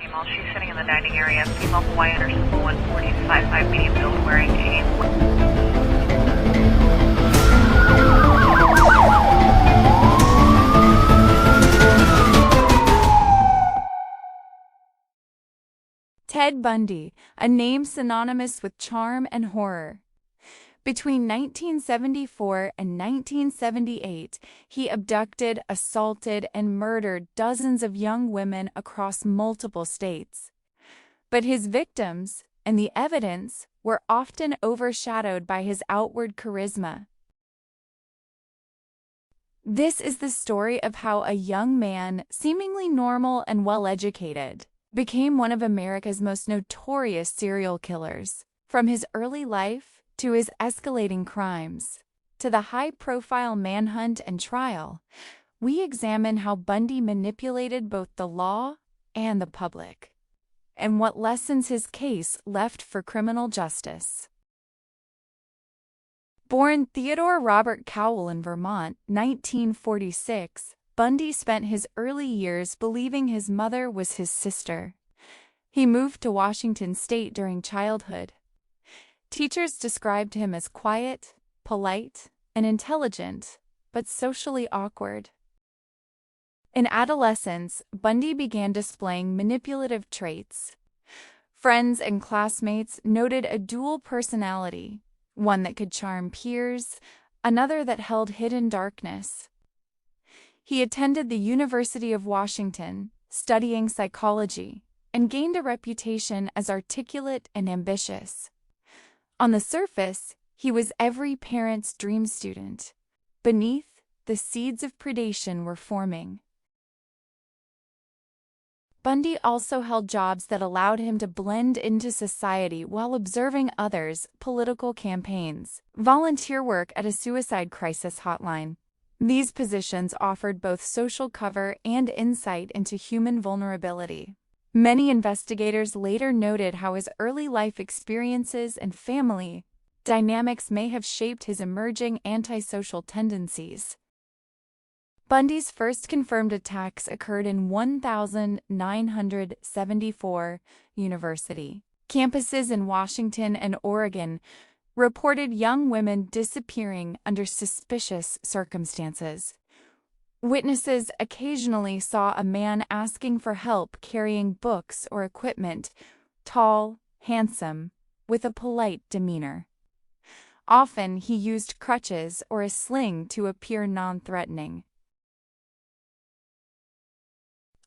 female. She's sitting in the dining area. Female Hawaiian or simple 140 to 5'5", medium build, wearing a... Ted Bundy, a name synonymous with charm and horror. Between 1974 and 1978, he abducted, assaulted, and murdered dozens of young women across multiple states. But his victims and the evidence were often overshadowed by his outward charisma. This is the story of how a young man, seemingly normal and well-educated, became one of America's most notorious serial killers. From his early life to his escalating crimes, to the high-profile manhunt and trial, we examine how Bundy manipulated both the law and the public, and what lessons his case left for criminal justice. Born Theodore Robert Cowell in Vermont, 1946, Bundy spent his early years believing his mother was his sister. He moved to Washington State during childhood. Teachers described him as quiet, polite, and intelligent, but socially awkward. In adolescence, Bundy began displaying manipulative traits. Friends and classmates noted a dual personality, one that could charm peers, another that held hidden darkness. He attended the University of Washington, studying psychology, and gained a reputation as articulate and ambitious. On the surface, he was every parent's dream student. Beneath, the seeds of predation were forming. Bundy also held jobs that allowed him to blend into society while observing others' political campaigns, volunteer work at a suicide crisis hotline. These positions offered both social cover and insight into human vulnerability. Many investigators later noted how his early life experiences and family dynamics may have shaped his emerging antisocial tendencies. Bundy's first confirmed attacks occurred in 1974. University campuses in Washington and Oregon reported young women disappearing under suspicious circumstances. Witnesses occasionally saw a man asking for help carrying books or equipment, tall, handsome, with a polite demeanor. Often he used crutches or a sling to appear non-threatening.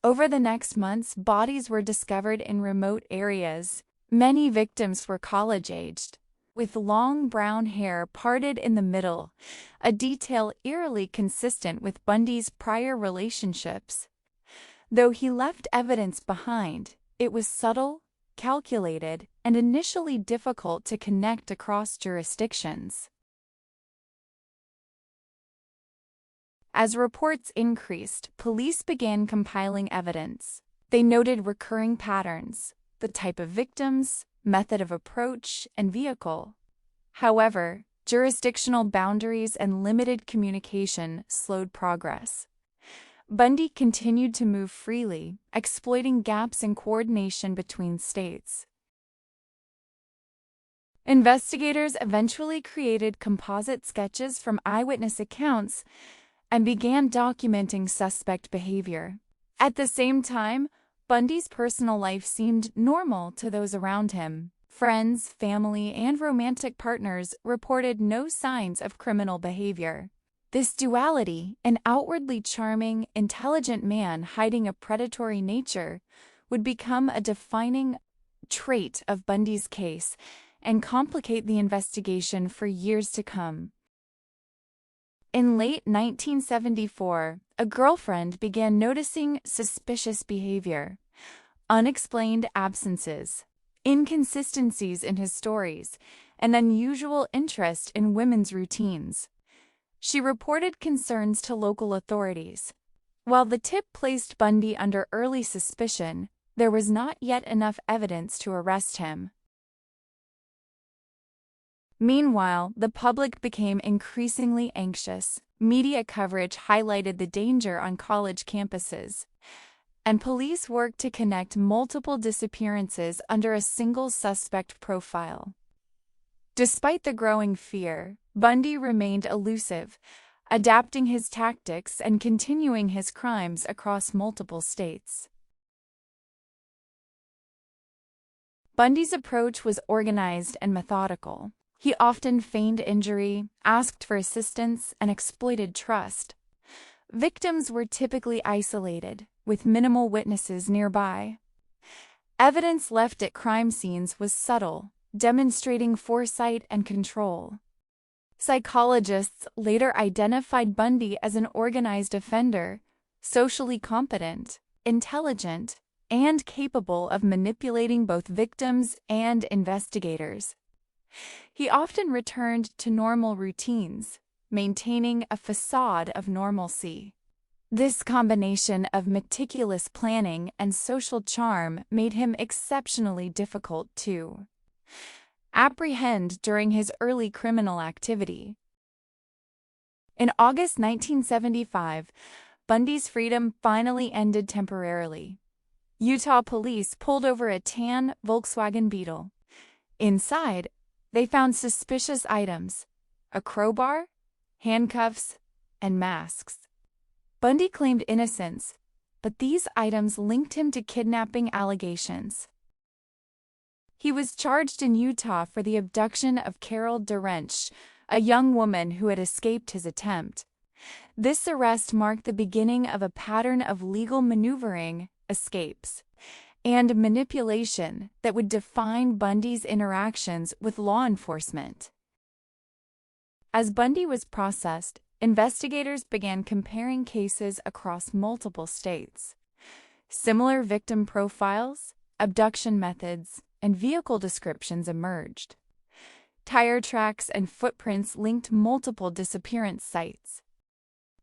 Over the next months, bodies were discovered in remote areas. Many victims were college-aged, with long brown hair parted in the middle, a detail eerily consistent with Bundy's prior relationships. Though he left evidence behind, it was subtle, calculated, and initially difficult to connect across jurisdictions. As reports increased, police began compiling evidence. They noted recurring patterns, the type of victims, method of approach, and vehicle. However, jurisdictional boundaries and limited communication slowed progress. Bundy continued to move freely, exploiting gaps in coordination between states. Investigators eventually created composite sketches from eyewitness accounts and began documenting suspect behavior. At the same time, Bundy's personal life seemed normal to those around him. Friends, family, and romantic partners reported no signs of criminal behavior. This duality, an outwardly charming, intelligent man hiding a predatory nature, would become a defining trait of Bundy's case and complicate the investigation for years to come. In late 1974, a girlfriend began noticing suspicious behavior, unexplained absences, inconsistencies in his stories, and unusual interest in women's routines. She reported concerns to local authorities. While the tip placed Bundy under early suspicion, there was not yet enough evidence to arrest him. Meanwhile, the public became increasingly anxious. Media coverage highlighted the danger on college campuses. and police worked to connect multiple disappearances under a single suspect profile. Despite the growing fear, Bundy remained elusive, adapting his tactics and continuing his crimes across multiple states. Bundy's approach was organized and methodical. He often feigned injury, asked for assistance, and exploited trust. Victims were typically isolated, with minimal witnesses nearby. Evidence left at crime scenes was subtle, demonstrating foresight and control. Psychologists later identified Bundy as an organized offender, socially competent, intelligent, and capable of manipulating both victims and investigators. He often returned to normal routines, maintaining a facade of normalcy. This combination of meticulous planning and social charm made him exceptionally difficult to apprehend during his early criminal activity. In August 1975, Bundy's freedom finally ended temporarily. Utah police pulled over a tan Volkswagen Beetle. Inside, they found suspicious items: a crowbar, handcuffs, and masks. Bundy claimed innocence, but these items linked him to kidnapping allegations. He was charged in Utah for the abduction of Carol DeRench, a young woman who had escaped his attempt. This arrest marked the beginning of a pattern of legal maneuvering, escapes, and manipulation that would define Bundy's interactions with law enforcement. As Bundy was processed, investigators began comparing cases across multiple states. Similar victim profiles, abduction methods, and vehicle descriptions emerged. Tire tracks and footprints linked multiple disappearance sites.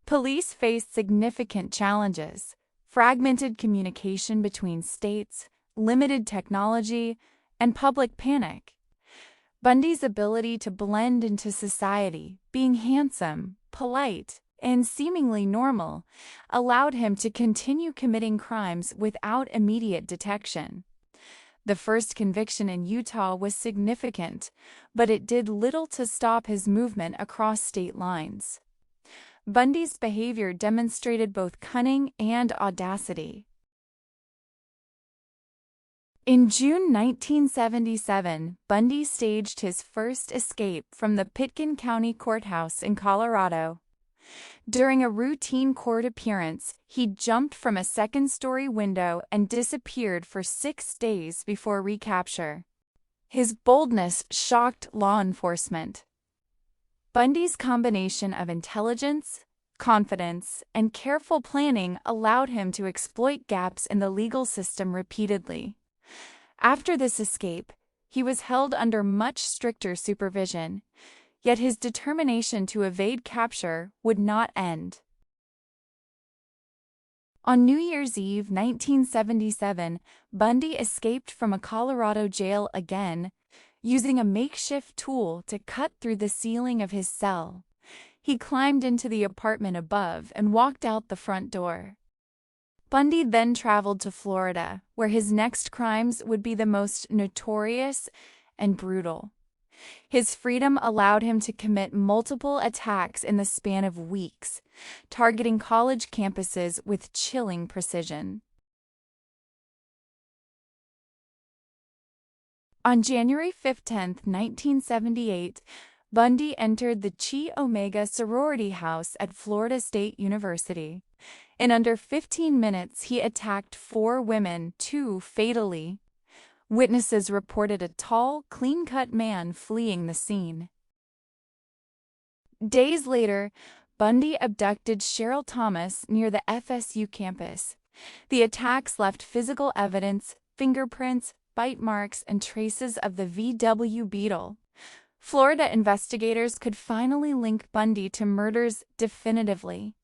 Police faced significant challenges: fragmented communication between states, limited technology, and public panic. Bundy's ability to blend into society, being handsome, polite, and seemingly normal, allowed him to continue committing crimes without immediate detection. The first conviction in Utah was significant, but it did little to stop his movement across state lines. Bundy's behavior demonstrated both cunning and audacity. In June 1977, Bundy staged his first escape from the Pitkin County Courthouse in Colorado. During a routine court appearance, he jumped from a second-story window and disappeared for 6 days before recapture. His boldness shocked law enforcement. Bundy's combination of intelligence, confidence, and careful planning allowed him to exploit gaps in the legal system repeatedly. After this escape, he was held under much stricter supervision, yet his determination to evade capture would not end. On New Year's Eve 1977, Bundy escaped from a Colorado jail again, using a makeshift tool to cut through the ceiling of his cell. He climbed into the apartment above and walked out the front door. Bundy then traveled to Florida, where his next crimes would be the most notorious and brutal. His freedom allowed him to commit multiple attacks in the span of weeks, targeting college campuses with chilling precision. On January 15, 1978, Bundy entered the Chi Omega sorority house at Florida State University. In under 15 minutes, he attacked 4 women, 2 fatally. Witnesses reported a tall, clean-cut man fleeing the scene. Days later, Bundy abducted Cheryl Thomas near the FSU campus. The attacks left physical evidence, fingerprints, bite marks, and traces of the VW Beetle. Florida investigators could finally link Bundy to murders definitively.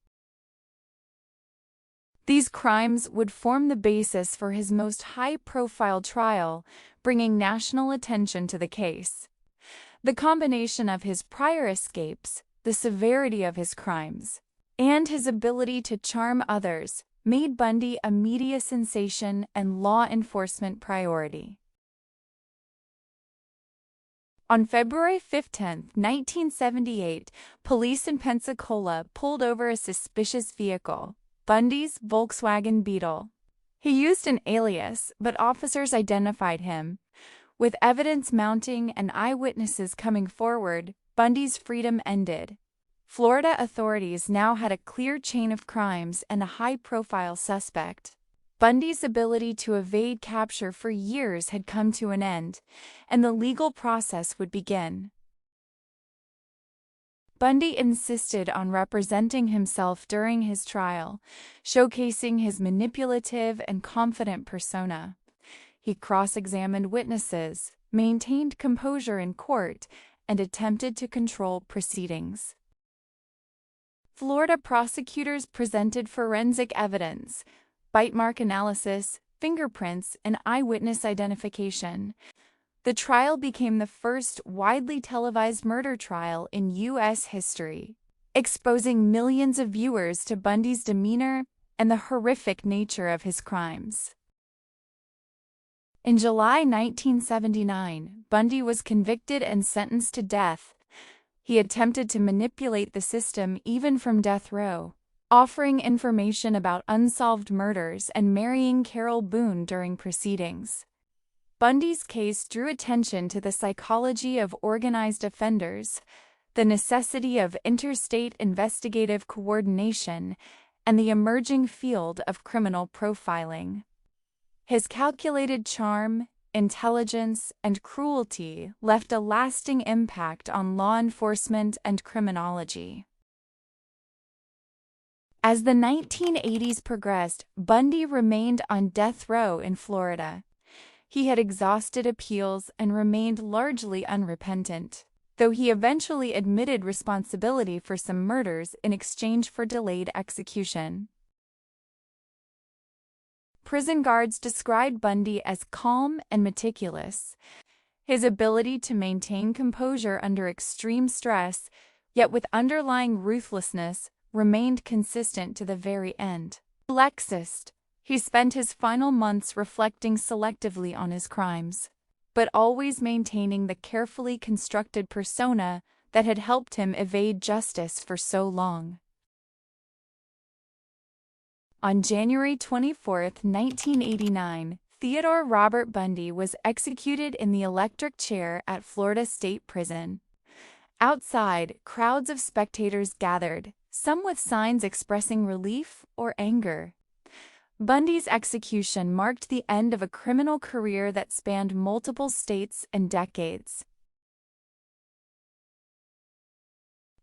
These crimes would form the basis for his most high-profile trial, bringing national attention to the case. The combination of his prior escapes, the severity of his crimes, and his ability to charm others made Bundy a media sensation and law enforcement priority. On February 15, 1978, police in Pensacola pulled over a suspicious vehicle, Bundy's Volkswagen Beetle. He used an alias, but officers identified him. With evidence mounting and eyewitnesses coming forward, Bundy's freedom ended. Florida authorities now had a clear chain of crimes and a high-profile suspect. Bundy's ability to evade capture for years had come to an end, and the legal process would begin. Bundy insisted on representing himself during his trial, showcasing his manipulative and confident persona. He cross-examined witnesses, maintained composure in court, and attempted to control proceedings. Florida prosecutors presented forensic evidence, bite mark analysis, fingerprints, and eyewitness identification. The trial became the first widely televised murder trial in U.S. history, exposing millions of viewers to Bundy's demeanor and the horrific nature of his crimes. In July 1979, Bundy was convicted and sentenced to death. He attempted to manipulate the system even from death row, offering information about unsolved murders and marrying Carol Boone during proceedings. Bundy's case drew attention to the psychology of organized offenders, the necessity of interstate investigative coordination, and the emerging field of criminal profiling. His calculated charm, intelligence, and cruelty left a lasting impact on law enforcement and criminology. As the 1980s progressed, Bundy remained on death row in Florida. He had exhausted appeals and remained largely unrepentant, though he eventually admitted responsibility for some murders in exchange for delayed execution. Prison guards described Bundy as calm and meticulous. His ability to maintain composure under extreme stress, yet with underlying ruthlessness, remained consistent to the very end. Lexist. He spent his final months reflecting selectively on his crimes, but always maintaining the carefully constructed persona that had helped him evade justice for so long. On January 24, 1989, Theodore Robert Bundy was executed in the electric chair at Florida State Prison. Outside, crowds of spectators gathered, some with signs expressing relief or anger. Bundy's execution marked the end of a criminal career that spanned multiple states and decades.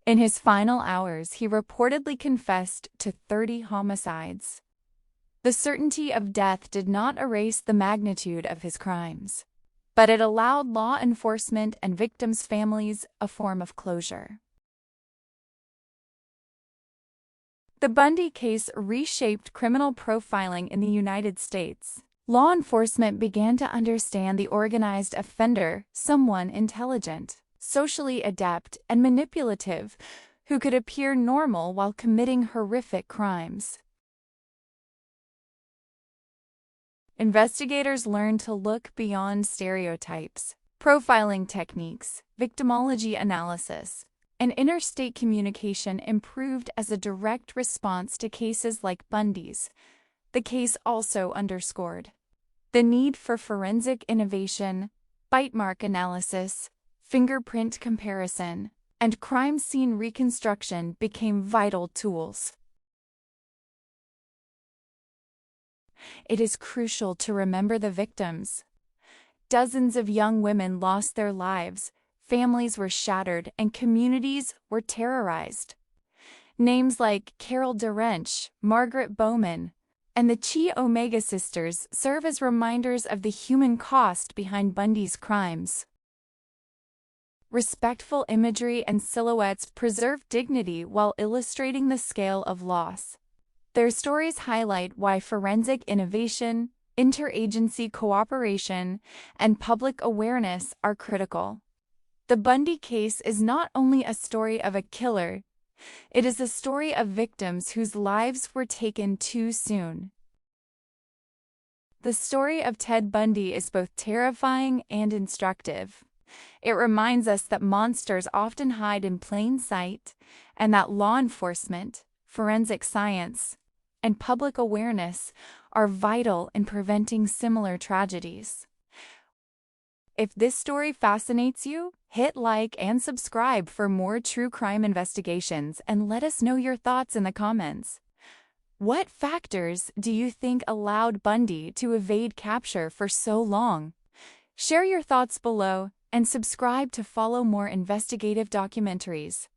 In his final hours, he reportedly confessed to 30 homicides. The certainty of death did not erase the magnitude of his crimes, but it allowed law enforcement and victims' families a form of closure. The Bundy case reshaped criminal profiling in the United States. Law enforcement began to understand the organized offender, someone intelligent, socially adept, and manipulative, who could appear normal while committing horrific crimes. Investigators learned to look beyond stereotypes. Profiling techniques, victimology analysis, and interstate communication improved as a direct response to cases like Bundy's. The case also underscored the need for forensic innovation, bite mark analysis, fingerprint comparison, and crime scene reconstruction became vital tools. It is crucial to remember the victims. Dozens of young women lost their lives, families were shattered, and communities were terrorized. Names like Carol DeRench, Margaret Bowman, and the Chi Omega sisters serve as reminders of the human cost behind Bundy's crimes. Respectful imagery and silhouettes preserve dignity while illustrating the scale of loss. Their stories highlight why forensic innovation, interagency cooperation, and public awareness are critical. The Bundy case is not only a story of a killer, It is the story of victims whose lives were taken too soon. The story of Ted Bundy is both terrifying and instructive. It reminds us that monsters often hide in plain sight, and that law enforcement, forensic science, and public awareness are vital in preventing similar tragedies. If this story fascinates you, hit like and subscribe for more true crime investigations and let us know your thoughts in the comments. What factors do you think allowed Bundy to evade capture for so long? Share your thoughts below and subscribe to follow more investigative documentaries.